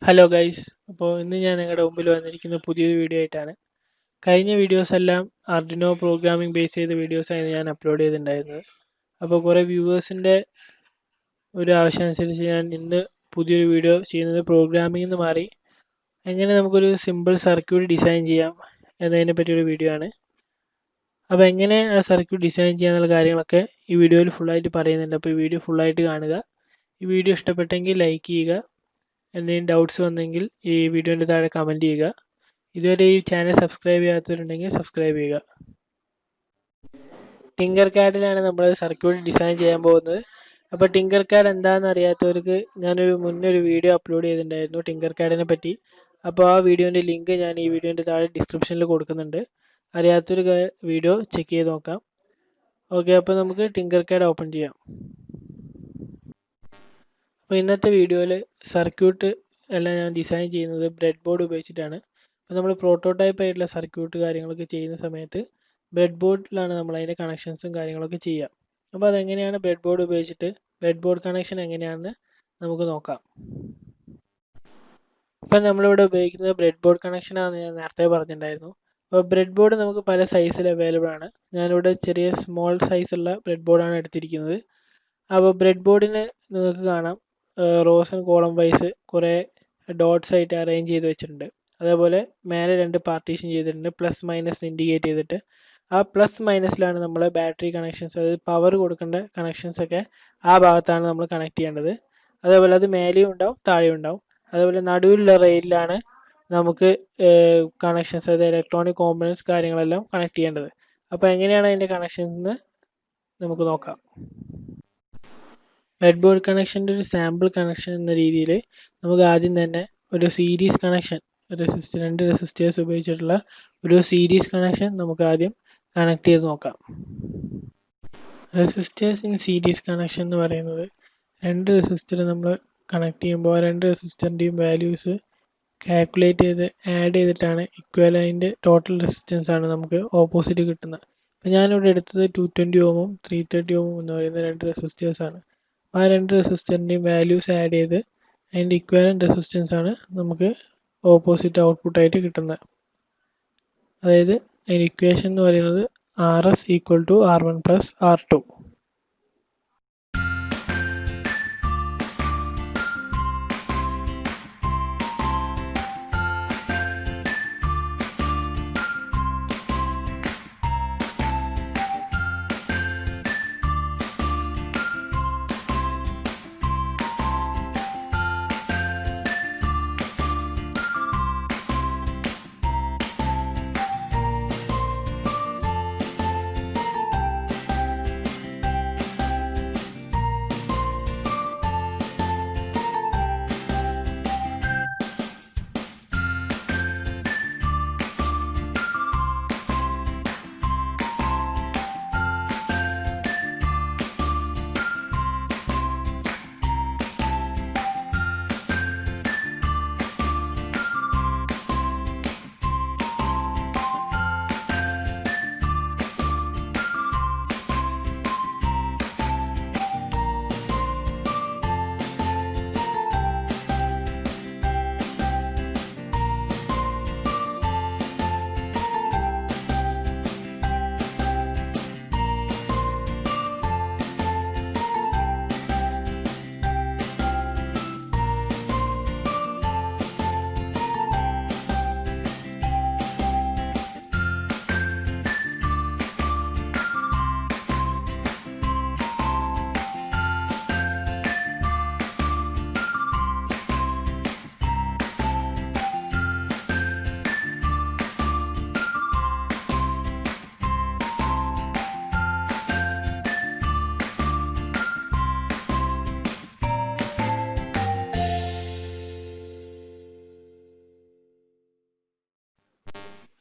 Hello guys. അപ്പോൾ ഇന്ന് ഞാൻ നിങ്ങളുടെ മുമ്പിൽ വന്നിരിക്കുന്ന പുതിയൊരു വീഡിയോ ആയിട്ടാണ്. കഴിഞ്ഞ വീഡിയോസ് എല്ലാം ആർഡിനോ പ്രോഗ്രാമിംഗ് ബേസ് ചെയ്ത വീഡിയോസായിരുന്നു ഞാൻ അപ്ലോഡ് ചെയ്തിട്ടുണ്ടായിരുന്നത്. അപ്പോൾ കുറേ വ്യൂവേഴ്സിൻ്റെ ഒരു ആവശ്യമനുസരിച്ച് ഞാൻ ഇന്ന് പുതിയൊരു വീഡിയോ ചെയ്യുന്നത് പ്രോഗ്രാമിംഗ് നിന്ന് മാറി എങ്ങനെ നമുക്കൊരു സിമ്പിൾ സർക്യൂട്ട് ഡിസൈൻ ചെയ്യാം എന്നതിനെ പറ്റിയൊരു വീഡിയോ ആണ്. അപ്പോൾ എങ്ങനെ ആ സർക്യൂട്ട് ഡിസൈൻ ചെയ്യാന്നുള്ള കാര്യങ്ങളൊക്കെ ഈ വീഡിയോയിൽ ഫുള്ളായിട്ട് പറയുന്നുണ്ട്. അപ്പോൾ ഈ വീഡിയോ ഫുള്ളായിട്ട് കാണുക. ഈ വീഡിയോ ഇഷ്ടപ്പെട്ടെങ്കിൽ ലൈക്ക് ചെയ്യുക. എന്തെങ്കിലും ഡൗട്ട്സ് വന്നെങ്കിൽ ഈ വീഡിയോൻ്റെ താഴെ കമൻറ്റ് ചെയ്യുക. ഇതുവരെ ഈ ചാനൽ സബ്സ്ക്രൈബ് ചെയ്യാത്തവരുണ്ടെങ്കിൽ സബ്സ്ക്രൈബ് ചെയ്യുക. ടിങ്കർ കാഡിലാണ് നമ്മൾ സർക്യൂട്ട് ഡിസൈൻ ചെയ്യാൻ പോകുന്നത്. അപ്പോൾ ടിങ്കർ കാഡ് എന്താണെന്ന് അറിയാത്തവർക്ക് ഞാനൊരു മുന്നൊരു വീഡിയോ അപ്ലോഡ് ചെയ്തിട്ടുണ്ടായിരുന്നു ടിങ്കർ കാഡിനെ പറ്റി. അപ്പോൾ ആ വീഡിയോൻ്റെ ലിങ്ക് ഞാൻ ഈ വീഡിയോൻ്റെ താഴെ ഡിസ്ക്രിപ്ഷനിൽ കൊടുക്കുന്നുണ്ട്. അറിയാത്തൊരു വീഡിയോ ചെക്ക് ചെയ്ത് നോക്കാം. ഓക്കെ, അപ്പോൾ നമുക്ക് ടിങ്കർ കാഡ് ഓപ്പൺ ചെയ്യാം. അപ്പോൾ ഇന്നത്തെ വീഡിയോയിൽ സർക്യൂട്ട് എല്ലാം ഞാൻ ഡിസൈൻ ചെയ്യുന്നത് ബ്രെഡ് ബോർഡ് ഉപയോഗിച്ചിട്ടാണ്. അപ്പോൾ നമ്മൾ പ്രോട്ടോടൈപ്പ് ആയിട്ടുള്ള സർക്യൂട്ട് കാര്യങ്ങളൊക്കെ ചെയ്യുന്ന സമയത്ത് ബ്രെഡ് ബോർഡിലാണ് നമ്മൾ അതിൻ്റെ കണക്ഷൻസും കാര്യങ്ങളൊക്കെ ചെയ്യുക. അപ്പോൾ അതെങ്ങനെയാണ് ബ്രെഡ് ബോർഡ് ഉപയോഗിച്ചിട്ട് ബ്രെഡ് ബോർഡ് കണക്ഷൻ എങ്ങനെയാണെന്ന് നമുക്ക് നോക്കാം. ഇപ്പം നമ്മളിവിടെ ഉപയോഗിക്കുന്നത് ബ്രെഡ് ബോർഡ് കണക്ഷനാണെന്ന് ഞാൻ നേരത്തെ പറഞ്ഞിട്ടുണ്ടായിരുന്നു. അപ്പോൾ ബ്രെഡ് ബോർഡ് നമുക്ക് പല സൈസിൽ അവൈലബിൾ ആണ്. ഞാനിവിടെ ചെറിയ സ്മോൾ സൈസുള്ള ബ്രെഡ് ബോർഡാണ് എടുത്തിരിക്കുന്നത്. അപ്പോൾ ബ്രെഡ് ബോർഡിന് നിങ്ങൾക്ക് കാണാം റോസ് ആൻഡ് കോളം വൈസ് കുറേ ഡോട്ട്സ് ആയിട്ട് അറേഞ്ച് ചെയ്ത് വെച്ചിട്ടുണ്ട്. അതേപോലെ മേലെ 2 പാർട്ടീഷൻ ചെയ്തിട്ടുണ്ട്, പ്ലസ് മൈനസ് ഇൻഡിക്കേറ്റ് ചെയ്തിട്ട്. ആ പ്ലസ് മൈനസിലാണ് നമ്മൾ ബാറ്ററി കണക്ഷൻസ്, അതായത് പവർ കൊടുക്കേണ്ട കണക്ഷൻസ് ഒക്കെ ആ ഭാഗത്താണ് നമ്മൾ കണക്ട് ചെയ്യേണ്ടത്. അതേപോലെ അത് മേലെയും ഉണ്ടാവും താഴെയും ഉണ്ടാവും. അതേപോലെ നടുവിലുള്ള റെയിലാണ് നമുക്ക് കണക്ഷൻസ്, അതായത് ഇലക്ട്രോണിക് കോമ്പണൻസ് കാര്യങ്ങളെല്ലാം കണക്ട് ചെയ്യേണ്ടത്. അപ്പോൾ എങ്ങനെയാണ് അതിൻ്റെ കണക്ഷൻ എന്ന് നമുക്ക് നോക്കാം. ബ്രെഡ് ബോർഡ് കണക്ഷൻ്റെ ഒരു സാമ്പിൾ കണക്ഷൻ എന്ന രീതിയിൽ നമുക്ക് ആദ്യം തന്നെ ഒരു സീരീസ് കണക്ഷൻ, രണ്ട് റെസിസ്റ്റേഴ്സ് ഉപയോഗിച്ചിട്ടുള്ള ഒരു സീരീസ് കണക്ഷൻ നമുക്ക് ആദ്യം കണക്ട് ചെയ്ത് നോക്കാം. റെസിസ്റ്റേഴ്സ് ഇൻ സീരീസ് കണക്ഷൻ എന്ന് പറയുന്നത് 2 റെസിസ്റ്റർ നമ്മൾ കണക്ട് ചെയ്യുമ്പോൾ 2 റെസിസ്റ്ററിൻ്റെയും വാല്യൂസ് കാൽക്കുലേറ്റ് ചെയ്ത് ആഡ് ചെയ്തിട്ടാണ് ഇക്വലൻ്റ് ടോട്ടൽ റെസിസ്റ്റൻസ് ആണ് നമുക്ക് ഓപ്പോസിറ്റ് കിട്ടുന്നത്. അപ്പോൾ ഞാനിവിടെ എടുത്തത് 220 ഓമും 330 ഓമും എന്ന് പറയുന്ന 2 റെസിസ്റ്റേഴ്സാണ്. ആ 2 റെസിസ്റ്ററിൻ്റെയും വാല്യൂസ് ആഡ് ചെയ്ത് അതിൻ്റെ ഇക്വാലൻ്റ് റെസിസ്റ്റൻസ് ആണ് നമുക്ക് ഓപ്പോസിറ്റ് ഔട്ട്പുട്ടായിട്ട് കിട്ടുന്നത്. അതായത് അതിൻ്റെ ഇക്വേഷൻ എന്ന് പറയുന്നത് RS = R1 + R2.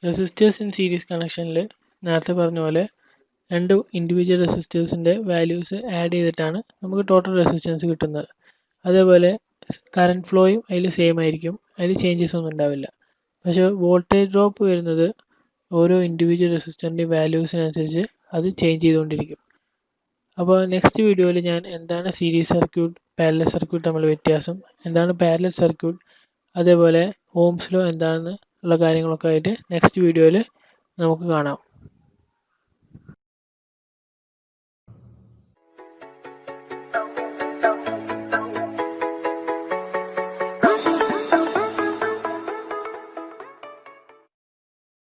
Resistors in series കണക്ഷനിൽ നേരത്തെ പറഞ്ഞ പോലെ 2 ഇൻഡിവിജ്വൽ റെസിസ്റ്റേഴ്സിൻ്റെ വാല്യൂസ് ആഡ് ചെയ്തിട്ടാണ് നമുക്ക് ടോട്ടൽ റെസിസ്റ്റൻസ് കിട്ടുന്നത്. അതേപോലെ കറണ്ട് ഫ്ലോയും അതിൽ സെയിം ആയിരിക്കും, അതിൽ ചേഞ്ചസ് ഒന്നും ഉണ്ടാവില്ല. പക്ഷേ വോൾട്ടേജ് ഡ്രോപ്പ് വരുന്നത് ഓരോ ഇൻഡിവിജ്വൽ റെസിസ്റ്ററിൻ്റെയും വാല്യൂസിനനുസരിച്ച് അത് ചേഞ്ച് ചെയ്തുകൊണ്ടിരിക്കും. അപ്പോൾ നെക്സ്റ്റ് വീഡിയോയിൽ ഞാൻ എന്താണ് സീരീസ് സർക്യൂട്ട് പാരലൽ സർക്യൂട്ട് തമ്മിൽ വ്യത്യാസം, എന്താണ് പാരലൽ സർക്യൂട്ട്, അതേപോലെ ഓംസ് ലോ എന്താണെന്ന് ഉള്ള കാര്യങ്ങളൊക്കെ ആയിട്ട് നെക്സ്റ്റ് വീഡിയോയിൽ നമുക്ക് കാണാം.